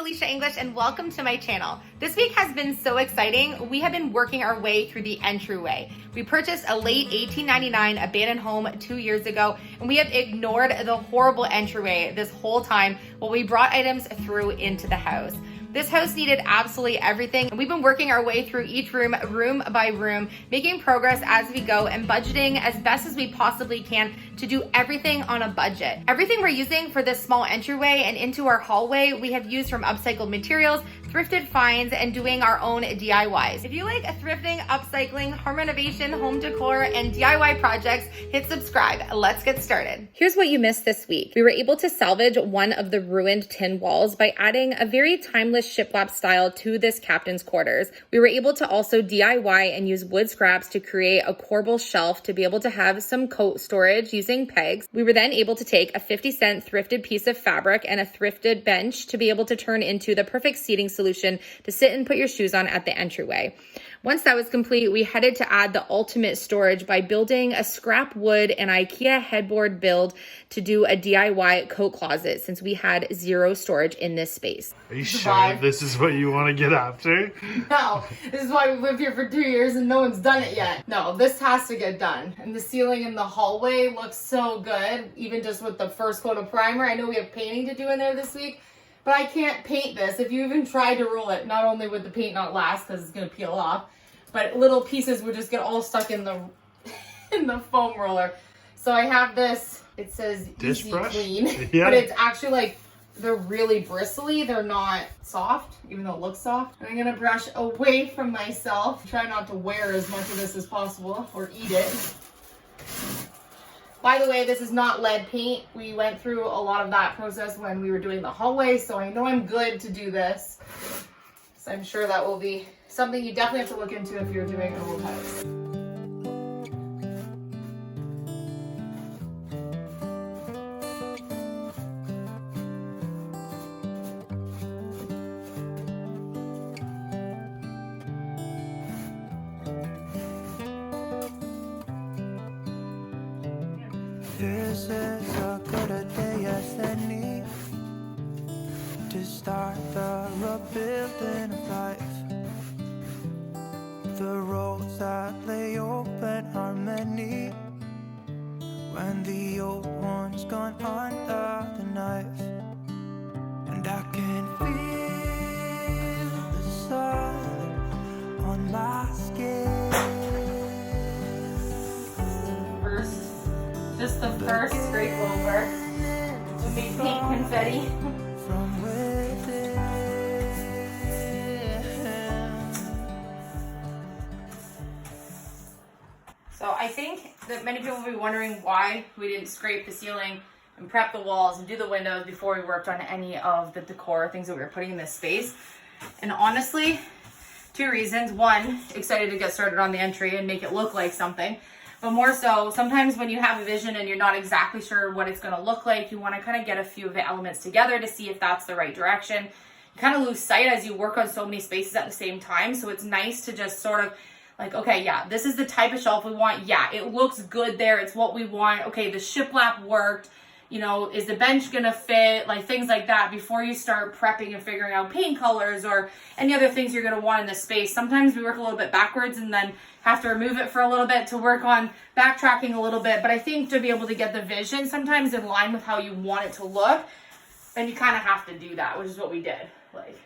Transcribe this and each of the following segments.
Elysia English and welcome to my channel. This week has been so exciting. We have been working our way through the entryway. We purchased a late 1899 abandoned home 2 years ago, and we have ignored the horrible entryway this whole time while we brought items through into the house. This house needed absolutely everything, and we've been working our way through each room, room by room, making progress as we go and budgeting as best as we possibly can to do everything on a budget. Everything we're using for this small entryway and into our hallway, we have used from upcycled materials, thrifted finds, and doing our own DIYs. If you like thrifting, upcycling, home renovation, home decor, and DIY projects, hit subscribe. Let's get started. Here's what you missed this week. We were able to salvage one of the ruined tin walls by adding a very timeless shiplap style to this captain's quarters. We were able to also DIY and use wood scraps to create a corbel shelf to be able to have some coat storage using pegs. We were then able to take a 50-cent thrifted piece of fabric and a thrifted bench to be able to turn into the perfect seating solution to sit and put your shoes on at the entryway. Once that was complete, we headed to add the ultimate storage by building a scrap wood and IKEA headboard build to do a DIY coat closet since we had zero storage in this space. Are you sure this is what you want to get after? No, this is why we lived here for 2 years and no one's done it yet. No, this has to get done. And the ceiling in the hallway looks so good, even just with the first coat of primer. I know we have painting to do in there this week, but I can't paint this. If you even tried to roll it, not only would the paint not last because it's going to peel off, but little pieces would just get all stuck in the foam roller. So I have this, it says Dish easy brush? clean, Yeah. but it's actually like, they're really bristly. They're not soft, even though it looks soft. I'm gonna brush away from myself. Try not to wear as much of this as possible or eat it. By the way, this is not lead paint. We went through a lot of that process when we were doing the hallway, so I know I'm good to do this. So I'm sure that will be something you definitely have to look into if you're doing an old house. This is as good a day as any to start the rebuilding of life. The roads that lay open are many when the old one's gone under the knife. And I can feel the sun on my skin. Just the first scrape over. When we paint confetti. From within. So I think that many people will be wondering why we didn't scrape the ceiling and prep the walls and do the windows before we worked on any of the decor things that we were putting in this space. And honestly, two reasons. One, excited to get started on the entry and make it look like something. But more so, sometimes when you have a vision and you're not exactly sure what it's going to look like, you want to kind of get a few of the elements together to see if that's the right direction. You kind of lose sight as you work on so many spaces at the same time. So it's nice to just sort of like, okay, yeah, this is the type of shelf we want. Yeah, it looks good there. It's what we want. Okay, the shiplap worked. You know, is the bench going to fit? Like things like that before you start prepping and figuring out paint colors or any other things you're going to want in this space. Sometimes we work a little bit backwards and then have to remove it for a little bit to work on backtracking a little bit. But I think to be able to get the vision sometimes in line with how you want it to look, then you kind of have to do that, which is what we did. Like,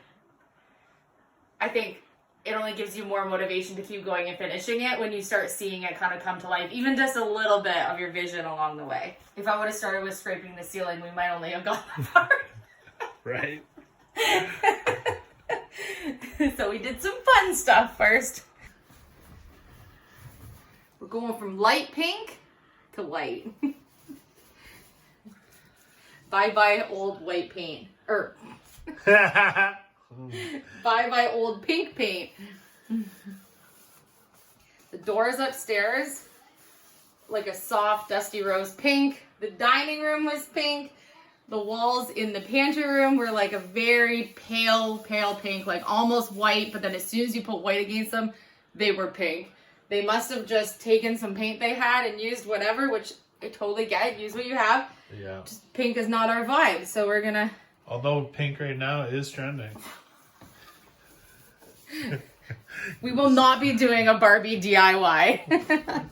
I think it only gives you more motivation to keep going and finishing it when you start seeing it kind of come to life, even just a little bit of your vision along the way. If I would have started with scraping the ceiling, we might only have gone that far. Right. So we did some fun stuff first. We're going from light pink to white. Bye-bye old white paint. Or bye-bye old pink paint. The doors upstairs, like a soft, dusty rose pink. The dining room was pink. The walls in the pantry room were like a very pale pink, like almost white, but then as soon as you put white against them, they were pink. They must have just taken some paint they had and used whatever, which I totally get. Use what you have. Yeah. Just pink is not our vibe, so we're gonna Although pink right now is trending. We will not be doing a Barbie DIY.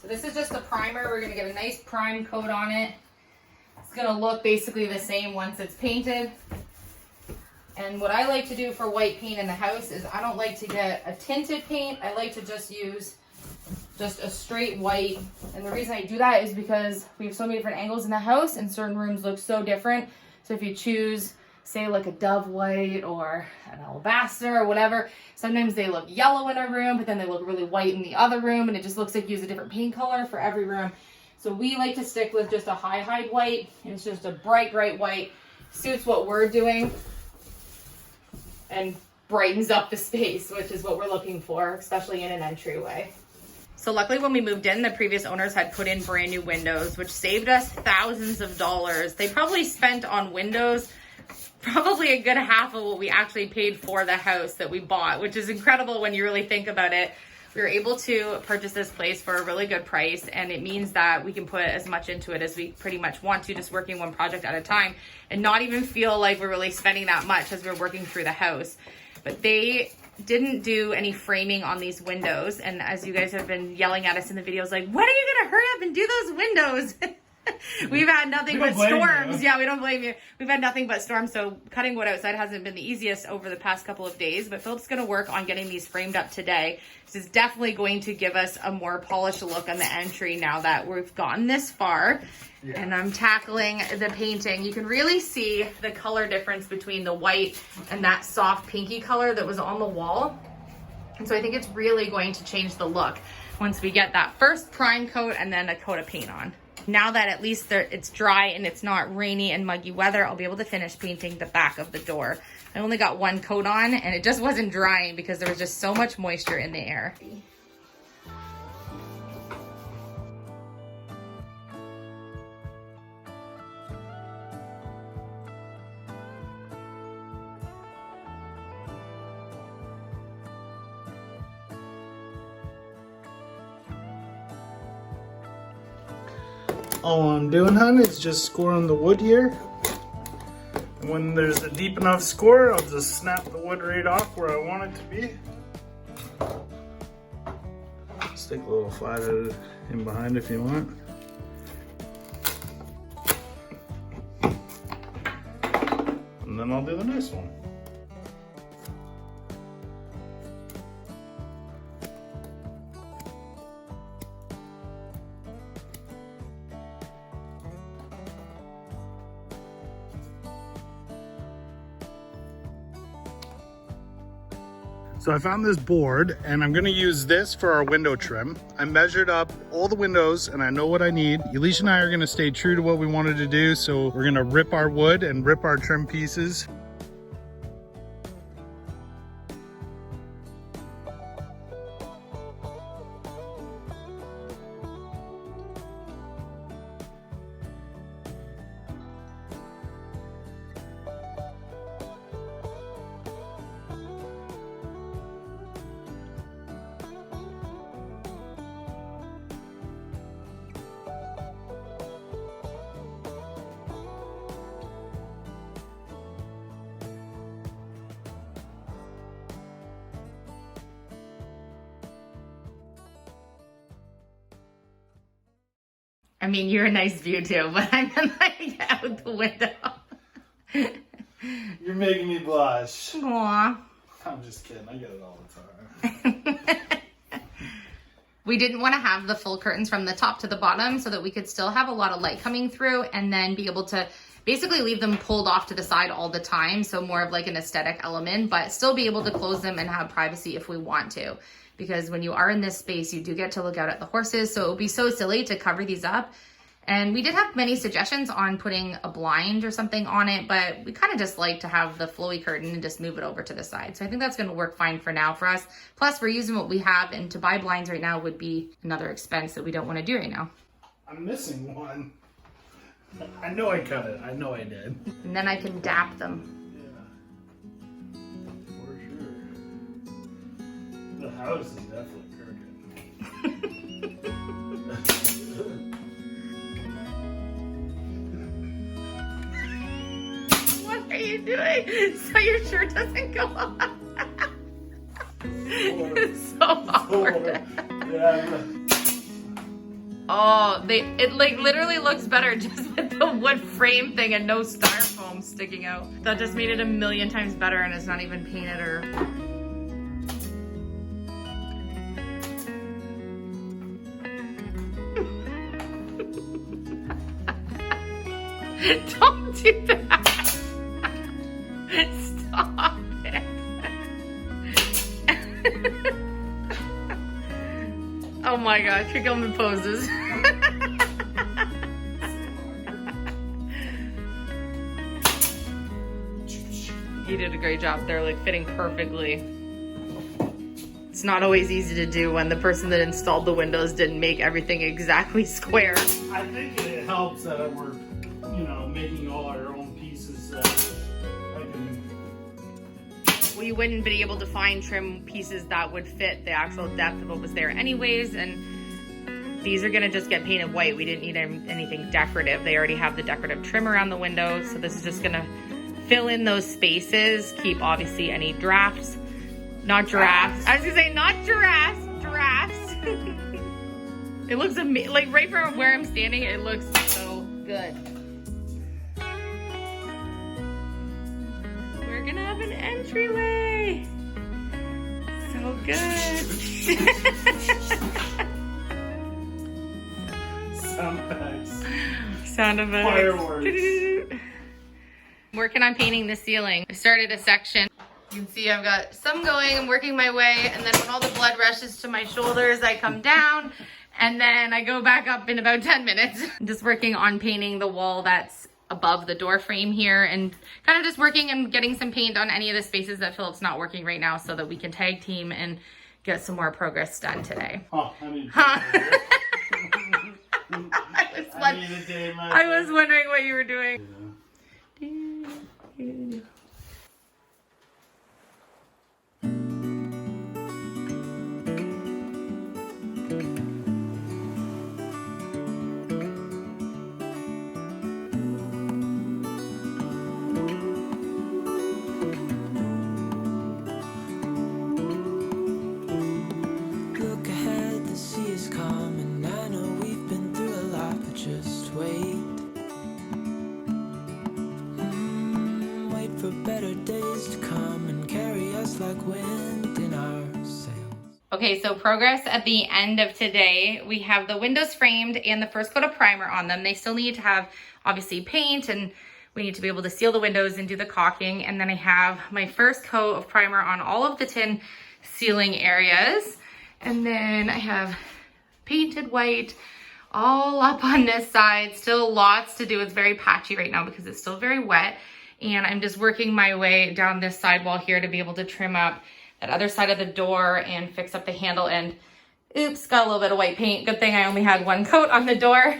So this is just a primer. We're going to get a nice prime coat on it. It's going to look basically the same once it's painted. And what I like to do for white paint in the house is I don't like to get a tinted paint. I like to just use just a straight white. And the reason I do that is because we have so many different angles in the house and certain rooms look so different. So if you choose, say, like a dove white or an alabaster or whatever, sometimes they look yellow in a room, but then they look really white in the other room, and it just looks like you use a different paint color for every room. So we like to stick with just a high white. It's just a bright white. Suits what we're doing and brightens up the space, which is what we're looking for, especially in an entryway. So luckily when we moved in, the previous owners had put in brand new windows, which saved us thousands of dollars. They probably spent on windows probably a good half of what we actually paid for the house that we bought, which is incredible when you really think about it. We were able to purchase this place for a really good price, and it means that we can put as much into it as we pretty much want to, just working one project at a time and not even feel like we're really spending that much as we're working through the house. But they didn't do any framing on these windows, and as you guys have been yelling at us in the videos, like, when are you gonna hurry up and do those windows? We've had nothing but storms. Yeah, we don't blame you. We've had nothing but storms, so cutting wood outside hasn't been the easiest over the past couple of days, but Philip's going to work on getting these framed up today. This is definitely going to give us a more polished look on the entry now that we've gotten this far. Yeah. And I'm tackling the painting. You can really see the color difference between the white and that soft pinky color that was on the wall. And so I think it's really going to change the look once we get that first prime coat and then a coat of paint on. Now that at least it's dry and it's not rainy and muggy weather, I'll be able to finish painting the back of the door. I only got one coat on and it just wasn't drying because there was just so much moisture in the air. All I'm doing, hon, is just scoring the wood here. And when there's a deep enough score, I'll just snap the wood right off where I want it to be. Stick a little flat in behind if you want. And then I'll do the next one. So I found this board and I'm gonna use this for our window trim. I measured up all the windows and I know what I need. Elysia and I are gonna stay true to what we wanted to do. So we're gonna rip our wood and rip our trim pieces. I mean, you're a nice view too, but I'm like out the window. You're making me blush. Aww. I'm just kidding. I get it all the time. We didn't want to have the full curtains from the top to the bottom so that we could still have a lot of light coming through and then be able to basically leave them pulled off to the side all the time. So more of like an aesthetic element, but still be able to close them and have privacy if we want to. Because when you are in this space, you do get to look out at the horses. So it would be so silly to cover these up. And we did have many suggestions on putting a blind or something on it, but we kind of just like to have the flowy curtain and just move it over to the side. So I think that's going to work fine for now for us. Plus, we're using what we have, and to buy blinds right now would be another expense that we don't want to do right now. I'm missing one. I know I cut it. I know I did. And then I can dap them. The house is definitely crooked. you doing? So your shirt doesn't go on. It's so awkward. Oh, it like literally looks better just with the wood frame thing and no styrofoam sticking out. That just made it a million times better, and it's not even painted or... Don't do that. Stop it. Oh my gosh, here come the poses. You did a great job. They're like fitting perfectly. It's not always easy to do when the person that installed the windows didn't make everything exactly square. I think it helps that we're, you know, making all our own pieces. Well, you wouldn't be able to find trim pieces that would fit the actual depth of what was there anyways, and these are gonna just get painted white. We didn't need anything decorative. They already have the decorative trim around the windows, so this is just gonna fill in those spaces, keep obviously any drafts, not giraffes. I was gonna say not giraffes, giraffes. It looks amazing, like right from where I'm standing, it looks so good. We're gonna have an entryway. So good. Sound effects. Sound effects. Fireworks. Working on painting the ceiling. I started a section. You can see I've got some going. I'm working my way, and then when all the blood rushes to my shoulders, I come down, and then I go back up in about 10 minutes. I'm just working on painting the wall that's above the door frame here, and kind of just working and getting some paint on any of the spaces that Philip's not working right now, so that we can tag team and get some more progress done today. Oh, I need I was wondering what you were doing. Look ahead, the sea is calm, and I know we've been through a lot, but just wait. Wait for better days to come and carry us like wind in our sails. Okay, so progress at the end of today. We have the windows framed and the first coat of primer on them. They still need to have, obviously, paint, and we need to be able to seal the windows and do the caulking. And then I have my first coat of primer on all of the tin ceiling areas. And then I have painted white all up on this side. Still lots to do. It's very patchy right now because it's still very wet. And I'm just working my way down this sidewall here to be able to trim up that other side of the door and fix up the handle. And oops, got a little bit of white paint. Good thing I only had one coat on the door.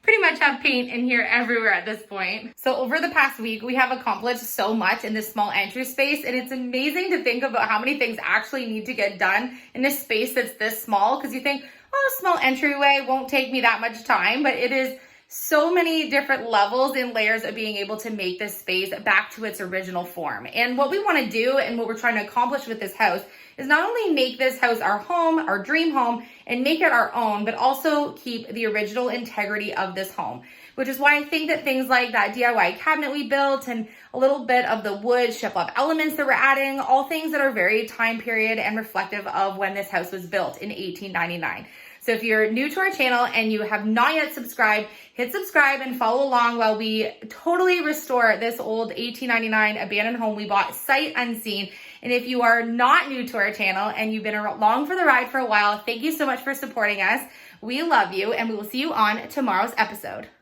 Pretty much have paint in here everywhere at this point. So over the past week, we have accomplished so much in this small entry space, and it's amazing to think about how many things actually need to get done in this space that's this small, because you think, oh, a small entryway won't take me that much time, but it is so many different levels and layers of being able to make this space back to its original form. And what we want to do and what we're trying to accomplish with this house is not only make this house our home, our dream home, and make it our own, but also keep the original integrity of this home. Which is why I think that things like that DIY cabinet we built and a little bit of the wood shiplap elements that we're adding, all things that are very time period and reflective of when this house was built in 1899. So if you're new to our channel and you have not yet subscribed, hit subscribe and follow along while we totally restore this old 1899 abandoned home we bought sight unseen. And if you are not new to our channel and you've been along for the ride for a while, thank you so much for supporting us. We love you, and we will see you on tomorrow's episode.